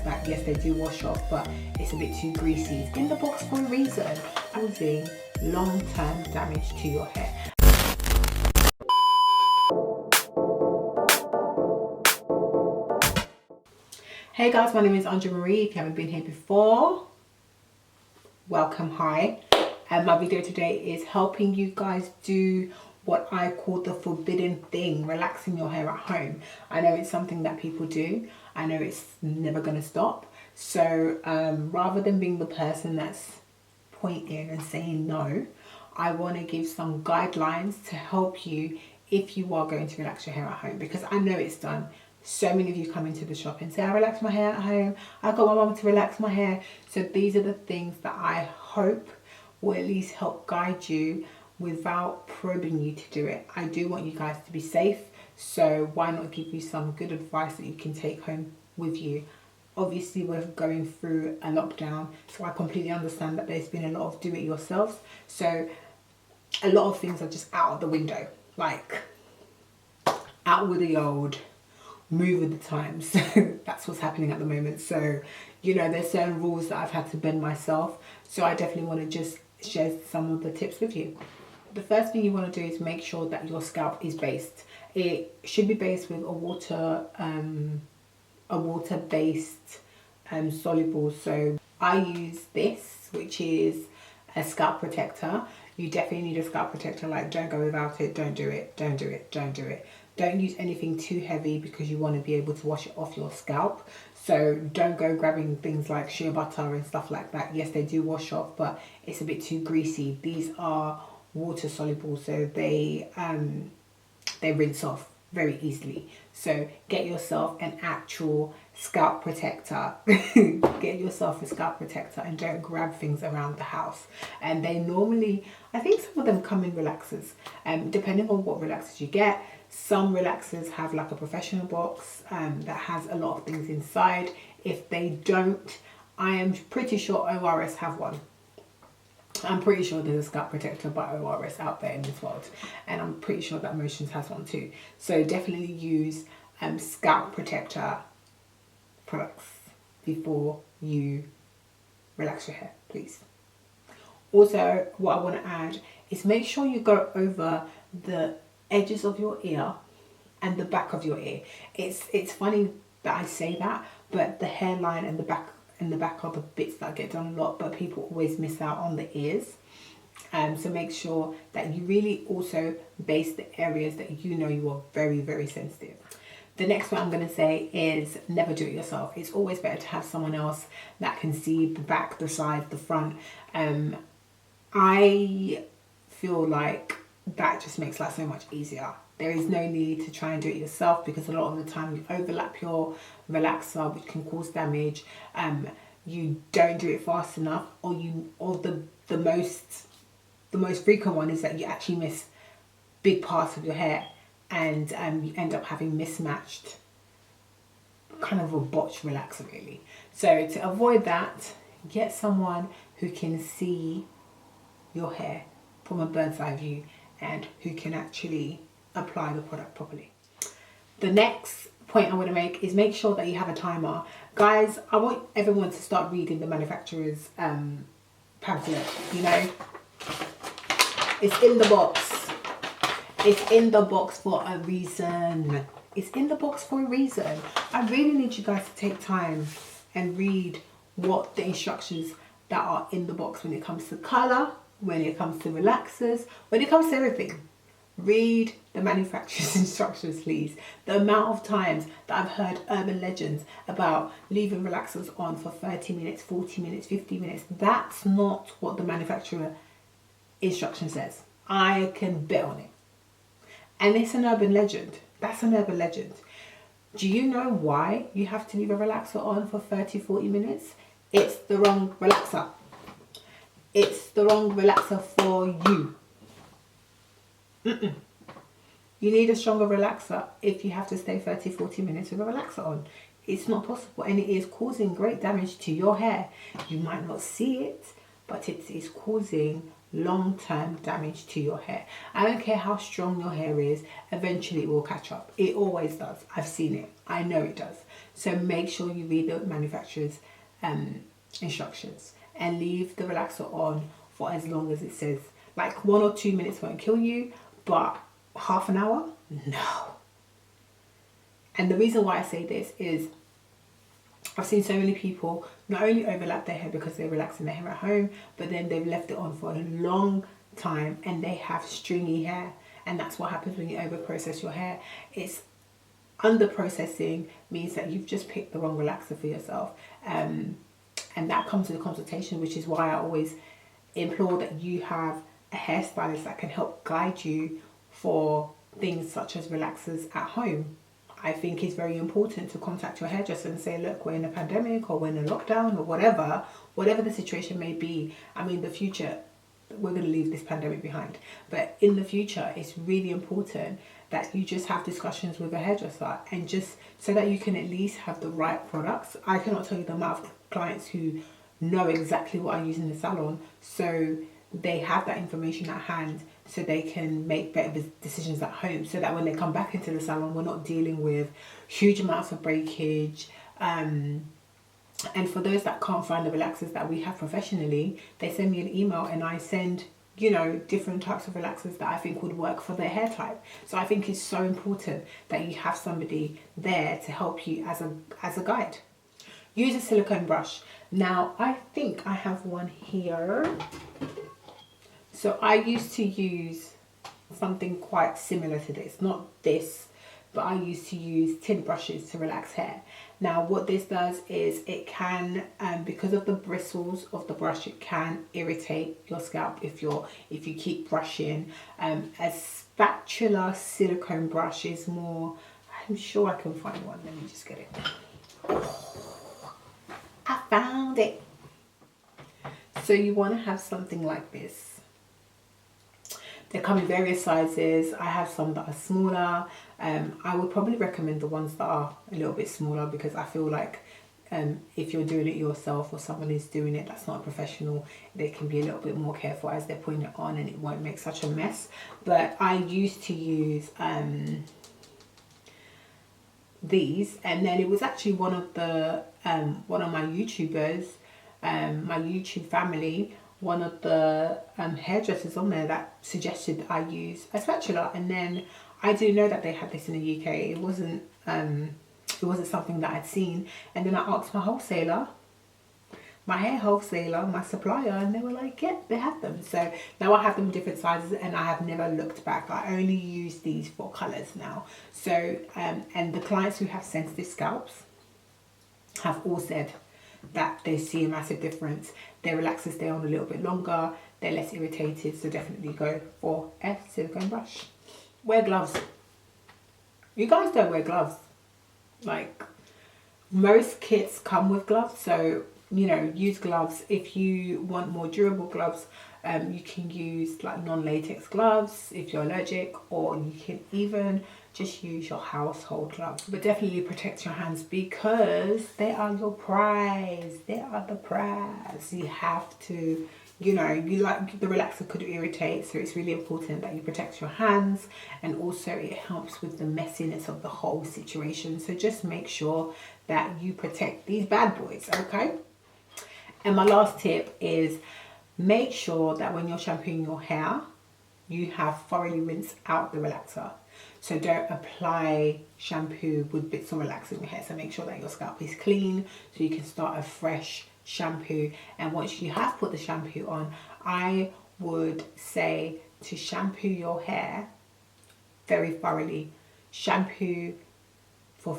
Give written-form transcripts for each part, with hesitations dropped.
that. Yes, they do wash off, but it's a bit too greasy. It's in the box for a reason, causing long-term damage to your hair. Hey guys, my name is Andree. If you haven't been here before, welcome, hi. And my video today is helping you guys do what I call the forbidden thing, relaxing your hair at home. I know it's something that people do. I know it's never going to stop. So rather than being the person that's pointing and saying no, I want to give some guidelines to help you if you are going to relax your hair at home, because I know it's done. So many of you come into the shop and say, I relax my hair at home, I got my mum to relax my hair. So these are the things that I hope will at least help guide you without probing you to do it. I do want you guys to be safe, so why not give you some good advice that you can take home with you. Obviously we're going through a lockdown, so I completely understand that there's been a lot of do it yourselves, so a lot of things are just out of the window, like out with the old, move with the times. So that's what's happening at the moment. So you know, there's certain rules that I've had to bend myself, so I definitely want to just share some of the tips with you. The first thing you want to do is make sure that your scalp is based. It should be based with a water based soluble. So I use this, which is a scalp protector. You definitely need a scalp protector. Like, don't go without it, don't do it, don't do it, don't do it. Don't use anything too heavy because you want to be able to wash it off your scalp. So don't go grabbing things like shea butter and stuff like that. Yes, they do wash off, but it's a bit too greasy. These are water soluble, so they rinse off very easily. So get yourself an actual scalp protector. Get yourself a scalp protector and don't grab things around the house. And they normally, I think some of them come in relaxers, depending on what relaxers you get. Some relaxers have like a professional box that has a lot of things inside. If they don't, I am pretty sure ORS have one. I'm pretty sure there's a scalp protector by ORS out there in this world, and I'm pretty sure that Motions has one too. So definitely use scalp protector products before you relax your hair, please. Also, what I want to add is make sure you go over the edges of your ear and the back of your ear. It's funny that I say that, but the hairline and the back are the bits that get done a lot, but people always miss out on the ears. So make sure that you really also base the areas that you know you are very, very sensitive. The next one I'm going to say is never do it yourself. It's always better to have someone else that can see the back, the side, the front. I feel like that just makes life so much easier. There is no need to try and do it yourself, because a lot of the time you overlap your relaxer, which can cause damage. You don't do it fast enough, or the most frequent one is that you actually miss big parts of your hair, and you end up having mismatched, kind of a botched relaxer really. So to avoid that, get someone who can see your hair from a bird's eye view and who can actually apply the product properly. The next point I want to make is make sure that you have a timer. Guys, I want everyone to start reading the manufacturer's pamphlet. You know, it's in the box. It's in the box for a reason. It's in the box for a reason. I really need you guys to take time and read what the instructions that are in the box when it comes to color, when it comes to relaxers, when it comes to everything. Read the manufacturer's instructions, please. The amount of times that I've heard urban legends about leaving relaxers on for 30 minutes, 40 minutes, 50 minutes. That's not what the manufacturer instruction says. I can bet on it. And it's an urban legend. That's an urban legend. Do you know why you have to leave a relaxer on for 30, 40 minutes? It's the wrong relaxer. It's the wrong relaxer for you. You need a stronger relaxer if you have to stay 30, 40 minutes with a relaxer on. It's not possible, and it is causing great damage to your hair. You might not see it, but it is causing long-term damage to your hair. I don't care how strong your hair is, eventually it will catch up. It always does. I've seen it. I know it does. So make sure you read the manufacturer's instructions and leave the relaxer on for as long as it says. Like 1 or 2 minutes won't kill you, but half an hour? No. And the reason why I say this is I've seen so many people not only overlap their hair because they're relaxing their hair at home, but then they've left it on for a long time and they have stringy hair. And that's what happens when you over process your hair. It's under processing means that you've just picked the wrong relaxer for yourself. And that comes with a consultation, which is why I always implore that you have a hairstylist that can help guide you for things such as relaxers at home. I think it's very important to contact your hairdresser and say, look, we're in a pandemic or we're in a lockdown or whatever the situation may be. I mean, the future, we're going to leave this pandemic behind. But in the future, it's really important that you just have discussions with a hairdresser and just so that you can at least have the right products. I cannot tell you the amount of clients who know exactly what I use in the salon. So they have that information at hand so they can make better decisions at home, so that when they come back into the salon, we're not dealing with huge amounts of breakage. And for those that can't find the relaxers that we have professionally, they send me an email and I send, you know, different types of relaxers that I think would work for their hair type. So I think it's so important that you have somebody there to help you as a guide. Use a silicone brush. Now, I think I have one here. So I used to use something quite similar to this, not this, but I used to use tint brushes to relax hair. Now what this does is it can, because of the bristles of the brush, it can irritate your scalp if you keep brushing. A spatula silicone brush is more, I'm sure I can find one, let me just get it. I found it. So you want to have something like this. They come in various sizes. I have some that are smaller. I would probably recommend the ones that are a little bit smaller because I feel like if you're doing it yourself or someone is doing it that's not a professional, they can be a little bit more careful as they're putting it on and it won't make such a mess. But I used to use these, and then it was actually one of my YouTubers, my YouTube family, one of the hairdressers on there that suggested I use a spatula, and then I didn't know that they had this in the UK. It wasn't something that I'd seen, and then I asked my wholesaler, my hair wholesaler, my supplier, and they were like, yeah, they have them. So now I have them in different sizes and I have never looked back. I only use these for colours now. So and the clients who have sensitive scalps have all said that they see a massive difference. Their relaxers stay on a little bit longer, they're less irritated, so definitely go for a silicone brush. Wear gloves. You guys don't wear gloves. Like, most kits come with gloves, so you know, use gloves. If you want more durable gloves, you can use like non-latex gloves if you're allergic, or you can even just use your household gloves. But definitely protect your hands because they are your prize. They are the prize. You have to, you know, you like the relaxer could irritate, so it's really important that you protect your hands, and also it helps with the messiness of the whole situation. So just make sure that you protect these bad boys, okay? And my last tip is make sure that when you're shampooing your hair, you have thoroughly rinsed out the relaxer. So don't apply shampoo with bits of relaxer in your hair. So make sure that your scalp is clean so you can start a fresh shampoo. And once you have put the shampoo on, I would say to shampoo your hair very thoroughly. Shampoo for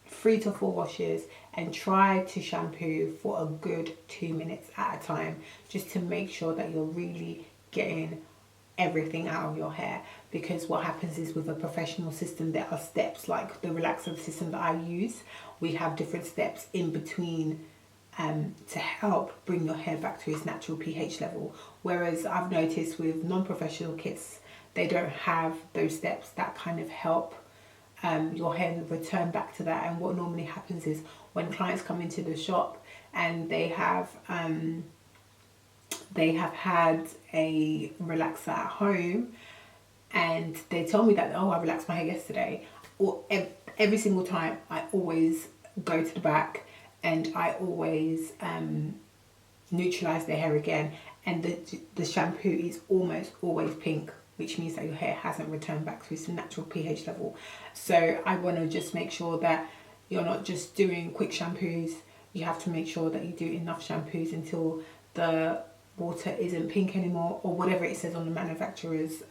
3 to 4 washes and try to shampoo for a good 2 minutes at a time, just to make sure that you're really getting everything out of your hair. Because what happens is, with a professional system, there are steps, like the relaxer system that I use, we have different steps in between to help bring your hair back to its natural pH level. Whereas I've noticed with non-professional kits, they don't have those steps that kind of help your hair return back to that. And what normally happens is, when clients come into the shop and they have had a relaxer at home and they tell me that, oh, I relaxed my hair yesterday, or every single time I always go to the back, and I always neutralize their hair again. And the shampoo is almost always pink, which means that your hair hasn't returned back to its natural pH level. So I want to just make sure that you're not just doing quick shampoos. You have to make sure that you do enough shampoos until the water isn't pink anymore, or whatever it says on the manufacturer's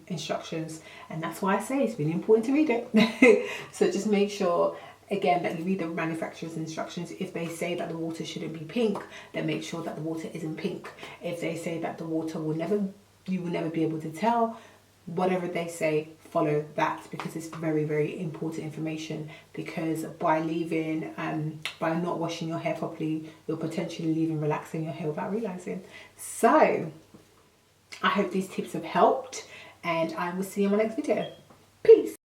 instructions. And that's why I say it's really important to read it. So just make sure again that you read the manufacturer's instructions. If they say that the water shouldn't be pink, then make sure that the water isn't pink. If they say that the water you will never be able to tell, whatever they say, follow that, because it's very, very important information. Because by not washing your hair properly, you're potentially leaving relaxing your hair without realizing. So I hope these tips have helped, and I will see you in my next video. Peace.